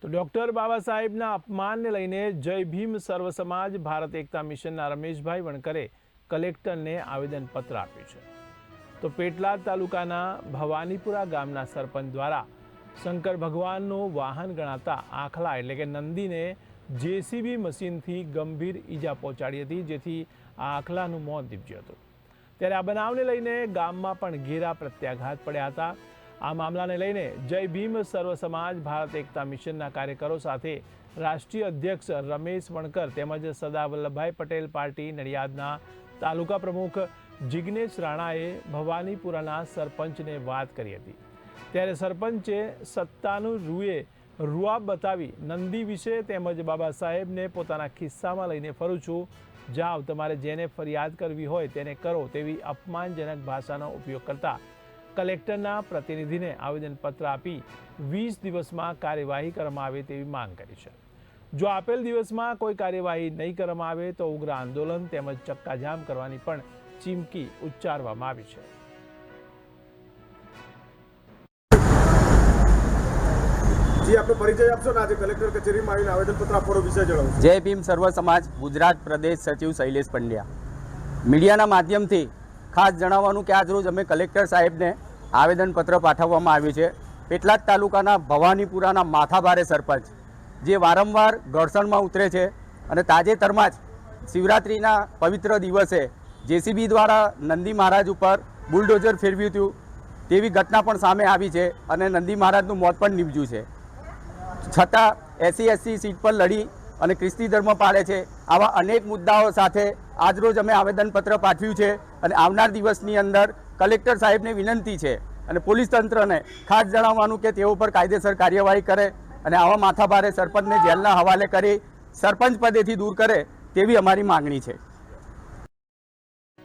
તો ડોક્ટર બાબા સાહેબના અપમાનને લઈને જય ભીમ સર્વ સમાજ ભારત એકતા મિશનના રમેશભાઈ વણકરે કલેક્ટરને આવેદનપત્ર આપ્યું છે। તો પેટલાદ તાલુકાના ભવાનીપુરા ગામના સરપંચ દ્વારા શંકર ભગવાનનું વાહન ગણાતા આખલા એટલે કે નંદીને જેસીબી મશીનથી ગંભીર ઈજા પહોંચાડી હતી, જેથી આ આખલાનું મોત નીપજ્યું હતું। ત્યારે આ બનાવને લઈને ગામમાં પણ ઘેરા પ્રત્યાઘાત પડ્યા હતા। આ મામલાને લઈને જય ભીમ સર્વ સમાજ ભારત એકતા મિશનના કાર્યકરો સાથે રાષ્ટ્રીય અધ્યક્ષ રમેશ વણકર તેમજ સરદાર વલ્લભભાઈ પટેલ પાર્ટી નડિયાદના તાલુકા પ્રમુખ જિગ્નેશ રાણાએ ભવાનીપુરાના સરપંચને વાત કરી હતી। ત્યારે સરપંચે સત્તાનું રૂઆબ બતાવી નંદી વિશે તેમજ બાબા સાહેબને પોતાના ખિસ્સામાં લઈને ફરું છું, જાઓ તમારે જેને ફરિયાદ કરવી હોય તેને કરો તેવી અપમાનજનક ભાષાનો ઉપયોગ કરતા કલેક્ટરના પ્રતિનિધિને આવેદનપત્ર આપી 20 દિવસમાં કાર્યવાહી કરવામાં આવે તેવી માંગ કરી છે। જો આપેલ દિવસમાં કોઈ કાર્યવાહી નહીં કરવામાં આવે તો ઉગ્ર આંદોલન તેમજ ચક્કાજામ કરવાની પણ ચીમકી ઉચ્ચારવામાં આવી છે। જી આપનો પરિચય આપશો ને આજે કલેક્ટર કચેરીમાં આવીને આવેદનપત્ર આપવાનો વિષય જણાવશો। જય ભીમ સર્વ સમાજ ગુજરાત પ્રદેશ સચિવ શૈલેષ પંડ્યા। મીડિયાના માધ્યમથી ખાસ જણાવવાનું કે આજ રોજ અમે કલેક્ટર સાહેબને આવેદનપત્ર પાઠવવામાં આવ્યું છે। પેટલાદ તાલુકાના ભવાનીપુરાના માથાભારે સરપંચ જે વારંવાર ઘર્ષણમાં ઉતરે છે અને તાજેતરમાં જ શિવરાત્રિના પવિત્ર દિવસે જેસીબી દ્વારા નંદી મહારાજ ઉપર બુલડોઝર ફેરવ્યું હતું તેવી ઘટના પણ સામે આવી છે અને નંદી મહારાજનું મોત પણ નીપજ્યું છે। છતાં SC સીટ પર લડી અને ખ્રિસ્તી ધર્મ પાળે છે। આવા અનેક મુદ્દાઓ સાથે આજરોજ અમે આવેદનપત્ર પાઠવ્યું છે અને આવનાર દિવસની અંદર કલેક્ટર સાહેબને વિનંતી છે અને પોલીસ તંત્રને ખાસ જણાવવાનું કે તેઓ પર કાયદેસર કાર્યવાહી કરે અને આવા માથાભારે સરપંચને જેલના હવાલે કરી સરપંચ પદેથી દૂર કરે તેવી અમારી માંગણી છે।